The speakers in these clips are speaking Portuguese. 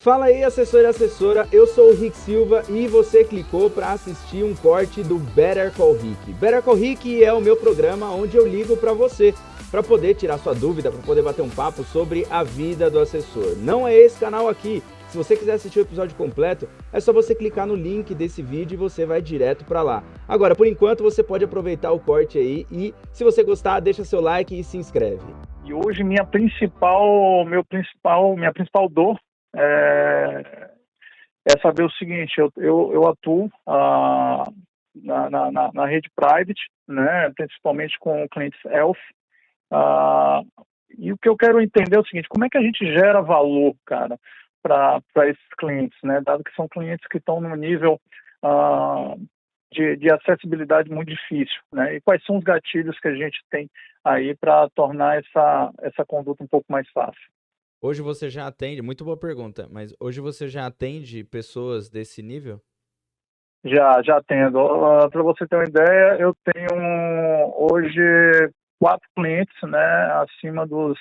Fala aí, assessor e assessora, eu sou o Rick Silva e você clicou para assistir um corte do Better Call Rick. Better Call Rick é o meu programa onde eu ligo para você, para poder tirar sua dúvida, para poder bater um papo sobre a vida do assessor. Não é esse canal aqui. Se você quiser assistir o episódio completo, é só você clicar no link desse vídeo e você vai direto para lá. Agora, por enquanto, você pode aproveitar o corte aí e, se você gostar, deixa seu like e se inscreve. E hoje minha principal dor é saber o seguinte: eu atuo na rede private, né, principalmente com clientes health, e o que eu quero entender é o seguinte: como é que a gente gera valor, cara, para esses clientes, né, dado que são clientes que estão num nível de acessibilidade muito difícil, né? E quais são os gatilhos que a gente tem aí para tornar essa conduta um pouco mais fácil? Hoje você já atende, muito boa pergunta, mas hoje você já atende pessoas desse nível? Já atendo. Para você ter uma ideia, eu tenho hoje 4 clientes, né, acima dos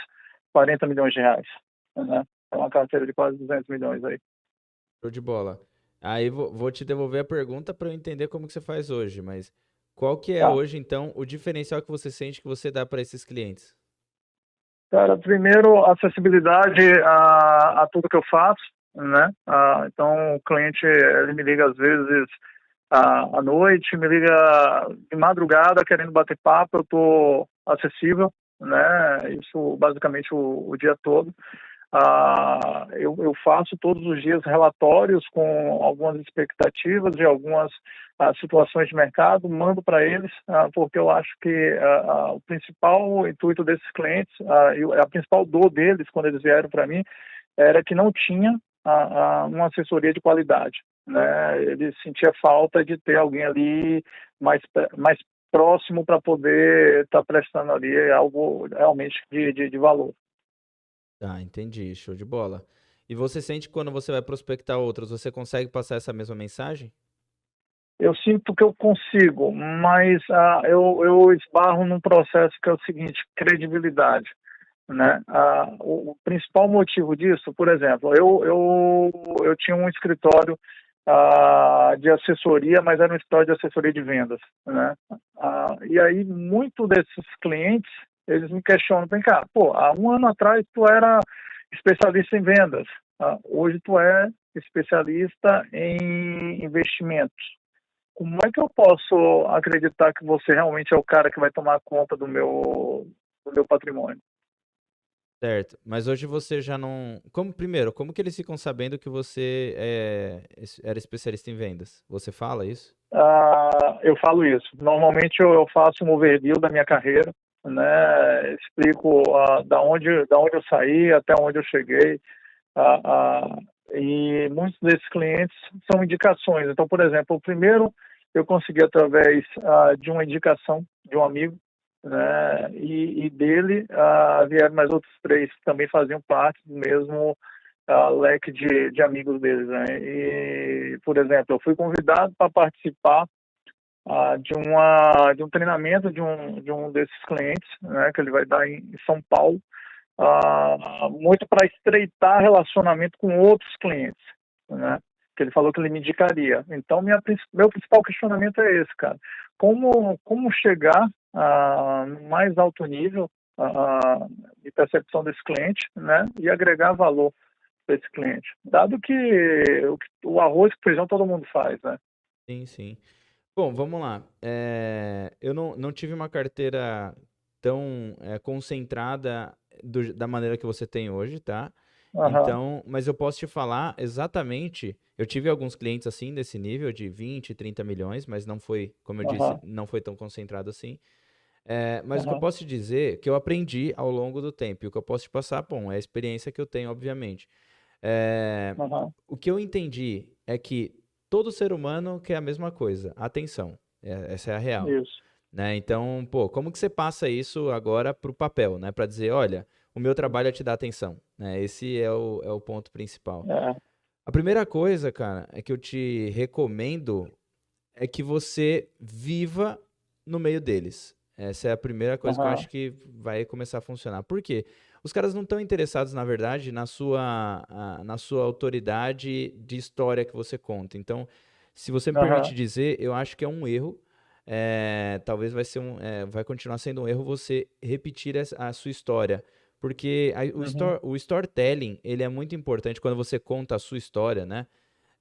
40 milhões de reais, né? É uma carteira de quase 200 milhões aí. Show de bola. Aí vou te devolver a pergunta para eu entender como que você faz hoje, mas qual que é Tá. hoje, então, o diferencial que você sente que você dá para esses clientes? Cara, primeiro, acessibilidade a tudo que eu faço, né? Então, o cliente, ele me liga às vezes à noite, me liga de madrugada querendo bater papo, eu estou acessível, né? Isso basicamente o dia todo. Eu faço todos os dias relatórios com algumas expectativas de algumas situações de mercado, mando para eles, porque eu acho que o principal intuito desses clientes, a principal dor deles quando eles vieram para mim, era que não tinha uma assessoria de qualidade, né? Ele sentia falta de ter alguém ali mais próximo para poder estar prestando ali algo realmente de valor. Tá, entendi, show de bola. E você sente que quando você vai prospectar outros, você consegue passar essa mesma mensagem? Eu sinto que eu consigo, mas eu esbarro num processo que é o seguinte: credibilidade, né? O principal motivo disso, por exemplo, eu tinha um escritório de assessoria, mas era um escritório de assessoria de vendas, né? E aí, muito desses clientes, eles me questionam: vem cá, pô, há um ano atrás tu era especialista em vendas, hoje tu é especialista em investimentos. Como é que eu posso acreditar que você realmente é o cara que vai tomar conta do meu patrimônio? Certo, mas hoje você já não. Primeiro, como que eles ficam sabendo que você era especialista em vendas? Você fala isso? Eu falo isso. Normalmente eu faço um overview da minha carreira, né? Explico da onde eu saí até onde eu cheguei. ah, ah, e muitos desses clientes são indicações. Então, por exemplo, o primeiro eu consegui através de uma indicação de um amigo, né? E dele vieram mais outros 3 que também faziam parte do mesmo leque de amigos deles, né? E, por exemplo, eu fui convidado para participar de um treinamento de um desses clientes, né, que ele vai dar em São Paulo, muito para estreitar relacionamento com outros clientes, né, que ele falou que ele me indicaria. Então, meu principal questionamento é esse, cara: como chegar no mais alto nível de percepção desse cliente, né, e agregar valor para esse cliente, dado que o arroz com feijão todo mundo faz, né? Sim, sim. Bom, vamos lá. Eu não tive uma carteira tão concentrada da maneira que você tem hoje, tá? Aham, Então, mas eu posso te falar exatamente. Eu tive alguns clientes assim, desse nível, de 20, 30 milhões, mas não foi, como eu disse, aham, não foi tão concentrado assim. Mas o que eu aham, posso te dizer, que eu aprendi ao longo do tempo, e o que eu posso te passar, bom, é a experiência que eu tenho, obviamente. É, aham. o que eu entendi é que todo ser humano quer a mesma coisa, atenção. Essa é a real, Isso. né? Então, pô, como que você passa isso agora pro papel, né? Para dizer, olha, o meu trabalho é te dar atenção, né? Esse é o ponto principal. É, A primeira coisa, cara, é que eu te recomendo é que você viva no meio deles. Essa é a primeira coisa que eu aham, acho que vai começar a funcionar. Por quê? os caras não estão interessados, na verdade, na sua autoridade de história que você conta. Então, se você me permite Aham. dizer, eu acho que é um erro. Talvez vai continuar sendo um erro você repetir a sua história. Porque Uhum. o storytelling, ele é muito importante quando você conta a sua história, né?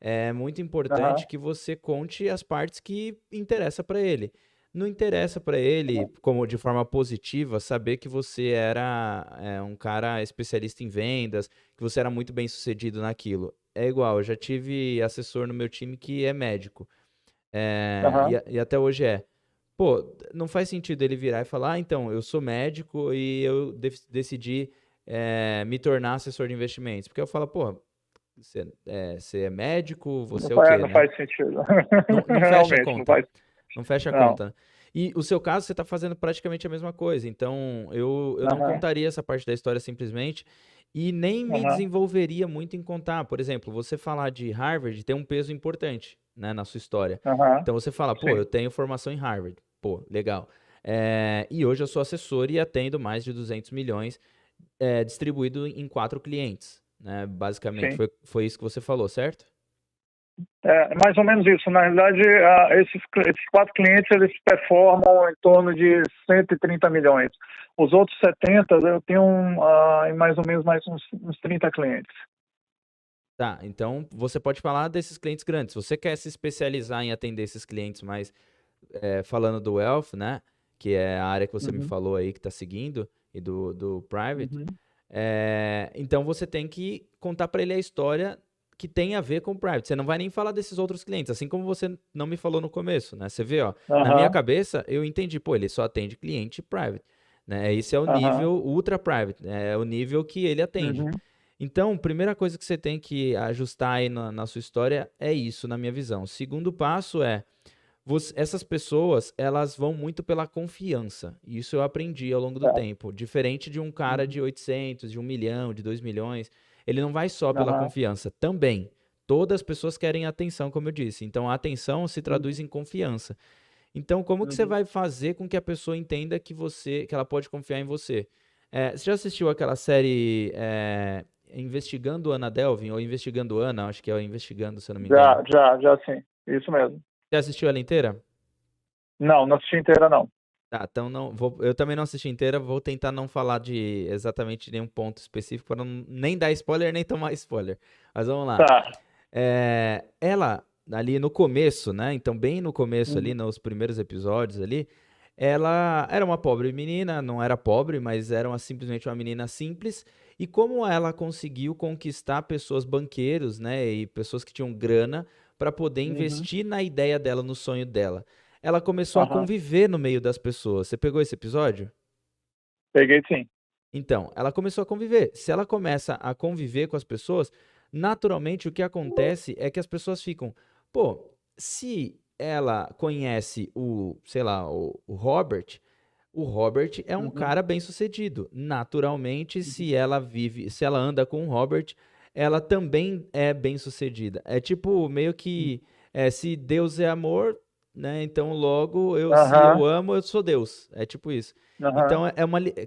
É muito importante Aham. que você conte as partes que interessa para ele. Não interessa para ele, como de forma positiva, saber que você era um cara especialista em vendas, que você era muito bem sucedido naquilo. É igual, eu já tive assessor no meu time que é médico, Aham. e até hoje é. Pô, não faz sentido ele virar e falar, então, eu sou médico e eu decidi me tornar assessor de investimentos. Porque eu falo, pô, você é médico, você é o quê, Não né? faz sentido. Não fecha a Realmente, não conta. faz. Não fecha a Não. conta. E o seu caso, você está fazendo praticamente a mesma coisa. Então, eu não Aham. contaria essa parte da história simplesmente e nem me Aham. desenvolveria muito em contar. Por exemplo, você falar de Harvard tem um peso importante, né, na sua história. Aham. Então, você fala, pô, eu Sim. tenho formação em Harvard. Pô, legal. E hoje eu sou assessor e atendo mais de 200 milhões distribuído em 4 clientes, né? Basicamente, Sim. foi isso que você falou, certo? É mais ou menos isso. Na realidade, esses 4 clientes, eles performam em torno de 130 milhões. Os outros 70, eu tenho em mais ou menos mais uns 30 clientes. Tá, então você pode falar desses clientes grandes. Se você quer se especializar em atender esses clientes mais, falando do Wealth, né? Que é a área que você me Uhum. falou aí que está seguindo, e do Private, Uhum. então você tem que contar para ele a história que tem a ver com o Private. Você não vai nem falar desses outros clientes, assim como você não me falou no começo, né? Você vê, ó, na minha Aham. cabeça eu entendi, pô, ele só atende cliente Private, né? Esse é o Aham. nível Ultra Private, né? É o nível que ele atende. Uhum. Então, primeira coisa que você tem que ajustar aí na sua história é isso, na minha visão. O segundo passo é, essas pessoas, elas vão muito pela confiança. Isso eu aprendi ao longo do Certo. tempo. Diferente de um cara Uhum. de 800, de 1 milhão, de 2 milhões, ele não vai só pela Aham. confiança. Também, todas as pessoas querem atenção, como eu disse. Então, a atenção se traduz Uhum. em confiança. Então, como que você Uhum. vai fazer com que a pessoa entenda que ela pode confiar em você? Você já assistiu aquela série Investigando Ana Delvin, ou Investigando Ana, acho que é Investigando, se eu não me engano. Já sim. Isso mesmo. Você assistiu ela inteira? Não, não assisti inteira, não. Tá, então eu também não assisti inteira, vou tentar não falar de exatamente nenhum ponto específico para não nem dar spoiler nem tomar spoiler. Mas vamos lá. Tá. Ela, ali no começo, né? Então, bem no começo ali, Uhum. nos primeiros episódios ali, ela era uma pobre menina, não era pobre, mas era simplesmente uma menina simples. E como ela conseguiu conquistar pessoas, banqueiros, né? E pessoas que tinham grana para poder Uhum. investir na ideia dela, no sonho dela. Ela começou a Aham. conviver no meio das pessoas. Você pegou esse episódio? Peguei sim. Então, ela começou a conviver. Se ela começa a conviver com as pessoas, naturalmente o que acontece é que as pessoas ficam, pô, se ela conhece sei lá, o Robert é um Uhum. cara bem-sucedido. Naturalmente, se ela anda com o Robert, ela também é bem-sucedida. É tipo meio Uhum. que se Deus é amor, né? Então logo se eu Aham. amo, eu sou Deus. É tipo isso. Aham. Então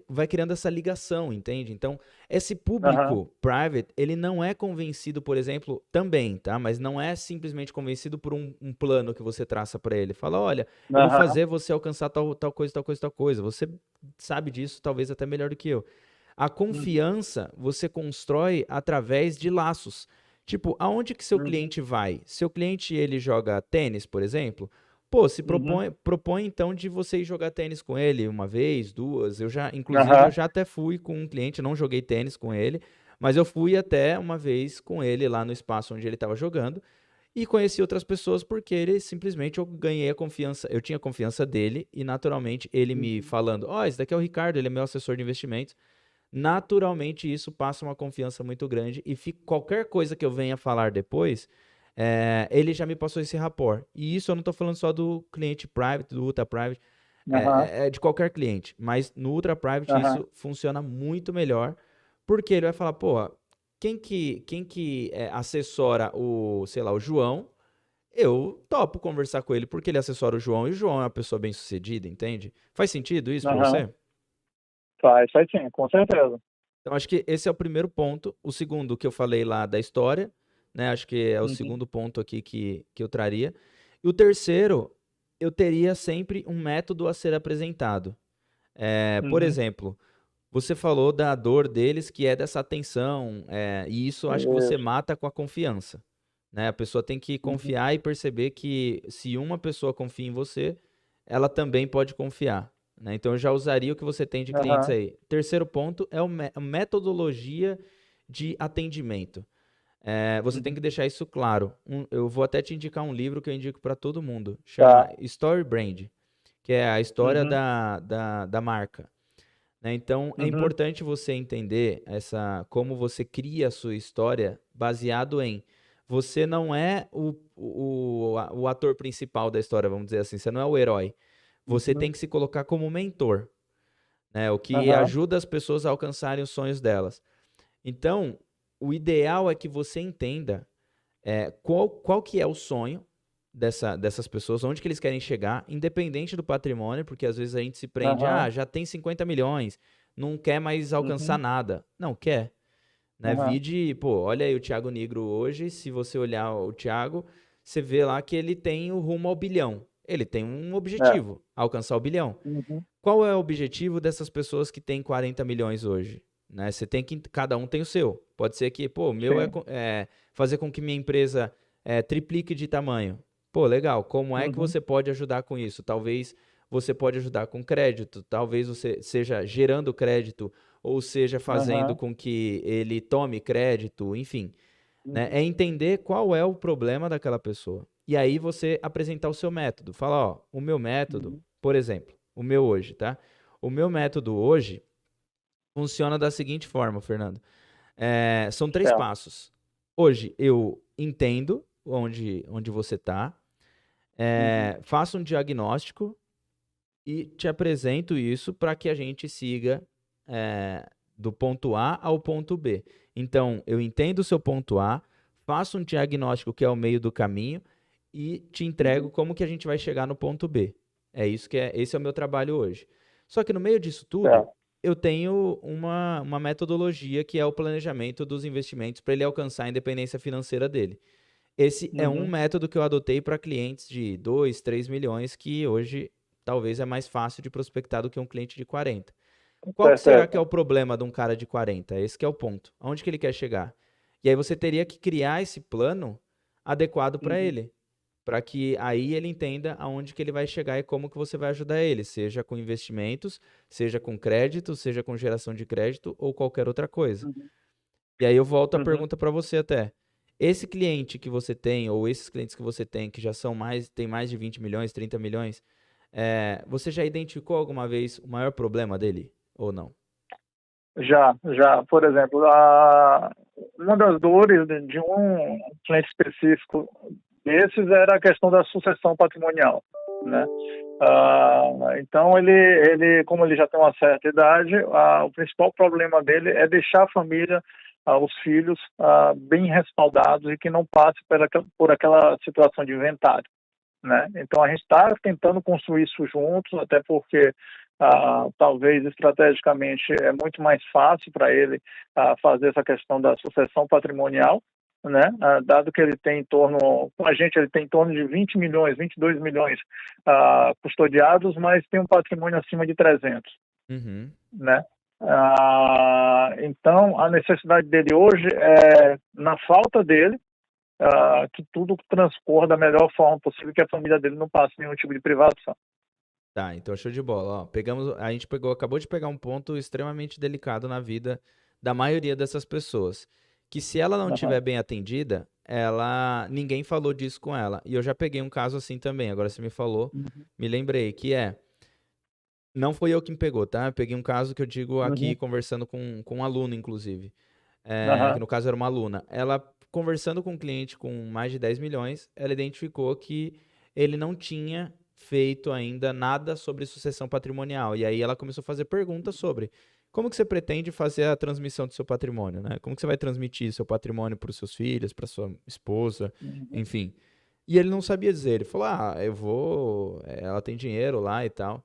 vai criando essa ligação, entende? Então, esse Aham. público private, ele não é convencido, por exemplo, também, tá? Mas não é simplesmente convencido por um plano que você traça para ele. Fala, olha, eu vou Aham. fazer você alcançar tal coisa, tal coisa, tal coisa. Você sabe disso, talvez até melhor do que eu. A Uhum. confiança você constrói através de laços. Tipo, aonde que seu Uhum. cliente vai? Seu cliente ele joga tênis, por exemplo? Pô, se Uhum. propõe então de você ir jogar tênis com ele uma vez, duas. Inclusive, eu Aham. já até fui com um cliente, não joguei tênis com ele, mas eu fui até uma vez com ele lá no espaço onde ele estava jogando e conheci outras pessoas porque ele simplesmente eu ganhei a confiança, eu tinha confiança dele e naturalmente ele me Uhum. falando, ó, esse daqui é o Ricardo, ele é meu assessor de investimentos. Naturalmente isso passa uma confiança muito grande e qualquer coisa que eu venha falar depois, ele já me passou esse rapport. E isso eu não estou falando só do cliente private, do ultra private, Aham. é de qualquer cliente, mas no ultra private Aham. isso funciona muito melhor, porque ele vai falar, pô, quem que assessora sei lá, o João, eu topo conversar com ele porque ele assessora o João e o João é uma pessoa bem-sucedida, entende? Faz sentido isso para Aham. você? Faz sim, com certeza. Então, acho que esse é o primeiro ponto. O segundo, que eu falei lá da história, né? Acho que é o Uhum, segundo ponto aqui que eu traria. E o terceiro, eu teria sempre um método a ser apresentado. Por uhum, exemplo, você falou da dor deles, que é dessa atenção, e isso acho que você isso, mata com a confiança, né? A pessoa tem que uhum, confiar e perceber que se uma pessoa confia em você, ela também pode confiar, né? Então eu já usaria o que você tem de clientes aham, aí. Terceiro ponto é a metodologia de atendimento. Você tem que uhum, deixar isso claro. Eu vou até te indicar um livro que eu indico para todo mundo, chama tá, Story Brand, que é a história uhum, da marca, né? Então, é uhum, importante você entender como você cria a sua história baseado em você não é o ator principal da história, vamos dizer assim, você não é o herói. Você tem uhum, que se colocar como mentor, né? O que aham, ajuda as pessoas a alcançarem os sonhos delas. Então, o ideal é que você entenda qual que é o sonho dessas pessoas, onde que eles querem chegar, independente do patrimônio, porque às vezes a gente se prende, aham, já tem 50 milhões, não quer mais alcançar uhum, nada. Não, quer, né? aham, Vide, pô, olha aí o Thiago Nigro hoje, se você olhar o Thiago, você vê lá que ele tem o rumo ao bilhão. Ele tem um é, objetivo, alcançar o bilhão. uhum, Qual é o objetivo dessas pessoas que têm 40 milhões hoje? Né? Cada um tem o seu. Pode ser que, pô, o meu sim, é fazer com que minha empresa triplique de tamanho. Pô, legal. Como é que uhum, você pode ajudar com isso? Talvez você pode ajudar com crédito, talvez você seja gerando crédito, ou seja fazendo aham, com que ele tome crédito, enfim. Né? É uhum, entender qual é o problema daquela pessoa. E aí você apresentar o seu método. Fala, ó, o meu método, uhum, por exemplo, o meu hoje, tá? O meu método hoje funciona da seguinte forma, Fernando. São três certo, passos. Hoje eu entendo onde você está, uhum, faço um diagnóstico e te apresento isso para que a gente siga é, do ponto A ao ponto B. Então, eu entendo o seu ponto A, faço um diagnóstico que é o meio do caminho e te entrego uhum, como que a gente vai chegar no ponto B. Esse é o meu trabalho hoje. Só que no meio disso tudo, certo, eu tenho uma metodologia que é o planejamento dos investimentos para ele alcançar a independência financeira dele. Esse é um uhum, método que eu adotei para clientes de 2, 3 milhões, que hoje talvez é mais fácil de prospectar do que um cliente de 40. Qual que será que é certo, o problema de um cara de 40? Esse que é o ponto. Aonde que ele quer chegar? E aí você teria que criar esse plano adequado para uhum, ele, para que aí ele entenda aonde que ele vai chegar e como que você vai ajudar ele, seja com investimentos, seja com crédito, seja com geração de crédito ou qualquer outra coisa. uhum, E aí eu volto a uhum. pergunta para você até. Esse cliente que você tem, ou esses clientes que você tem, que já tem mais de 20 milhões, 30 milhões, você já identificou alguma vez o maior problema dele? Ou não? Já, por exemplo, uma das dores de um cliente específico desses era a questão da sucessão patrimonial, né? Então como ele já tem uma certa idade, o principal problema dele é deixar a família, os filhos, bem respaldados e que não passe por aquela situação de inventário, né? Então a gente está tentando construir isso juntos, até porque talvez estrategicamente é muito mais fácil para ele fazer essa questão da sucessão patrimonial, né? Dado que ele tem em torno, com a gente ele tem em torno de 20 milhões, 22 milhões custodiados, mas tem um patrimônio acima de 300, Uhum. né? Então a necessidade dele hoje é, na falta dele, que tudo transcorra da melhor forma possível, que a família dele não passe nenhum tipo de privação. Tá, então show de bola. Ó, acabou de pegar um ponto extremamente delicado na vida da maioria dessas pessoas, que se ela não tiver Uhum, bem atendida, ninguém falou disso com ela. E eu já peguei um caso assim também. Agora você me falou, uhum, me lembrei que não foi eu que me pegou, tá? Eu peguei um caso que eu digo aqui uhum, conversando com um aluno, inclusive, que uhum, no caso era uma aluna. Ela conversando com um cliente com mais de 10 milhões, ela identificou que ele não tinha feito ainda nada sobre sucessão patrimonial. E aí ela começou a fazer perguntas sobre como que você pretende fazer a transmissão do seu patrimônio, né? Como que você vai transmitir seu patrimônio para os seus filhos, para sua esposa, uhum, enfim. E ele não sabia dizer. Ele falou: ela tem dinheiro lá e tal.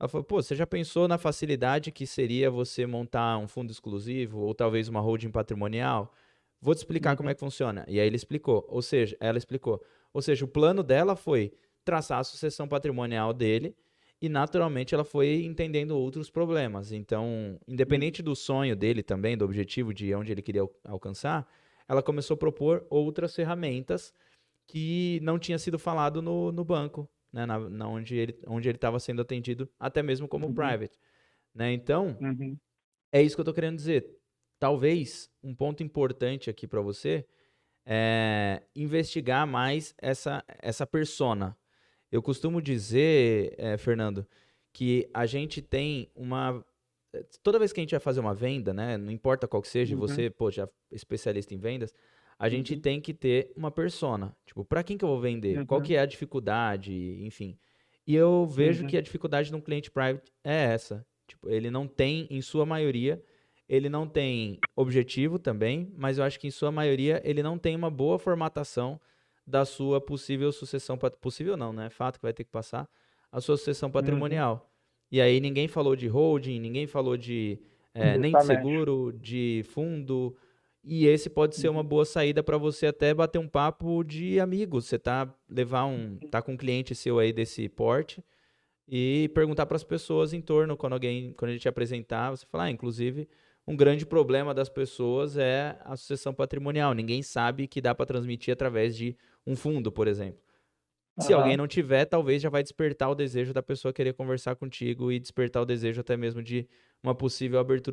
Ela falou, pô, você já pensou na facilidade que seria você montar um fundo exclusivo ou talvez uma holding patrimonial? Vou te explicar como é Uhum. que funciona. E aí ela explicou. Ou seja, o plano dela foi traçar a sucessão patrimonial dele e naturalmente ela foi entendendo outros problemas. Então, Uhum. independente do sonho dele também, do objetivo de onde ele queria alcançar, ela começou a propor outras ferramentas que não tinha sido falado no banco, né, onde ele estava sendo atendido, até mesmo como Uhum. private. Né? Então, Uhum. é isso que eu estou querendo dizer. Talvez um ponto importante aqui para você é investigar mais essa persona. Eu costumo dizer, Fernando, que a gente tem uma. Toda vez que a gente vai fazer uma venda, né? Não importa qual que seja, Uhum. você, pô, já é especialista em vendas, a gente Uhum. tem que ter uma persona. Tipo, para quem que eu vou vender? Qual Uhum. que é a dificuldade? Enfim. E eu vejo que Uhum. a dificuldade de um cliente private é essa. Tipo, ele não tem, em sua maioria, ele não tem objetivo também, mas eu acho que em sua maioria ele não tem uma boa formatação da sua possível sucessão, possível não, né? Fato que vai ter que passar, a sua sucessão Uhum. patrimonial. E aí ninguém falou de holding, ninguém falou de nem de Justamente. seguro, de fundo, e esse pode ser uma Uhum. boa saída para você até bater um papo de amigos. Você tá com um cliente seu aí desse porte e perguntar para as pessoas em torno, quando ele te apresentar, você falar, inclusive, um grande problema das pessoas é a sucessão patrimonial. Ninguém sabe que dá para transmitir através de um fundo, por exemplo. Se alguém Aham. não tiver, talvez já vai despertar o desejo da pessoa querer conversar contigo e despertar o desejo até mesmo de uma possível abertura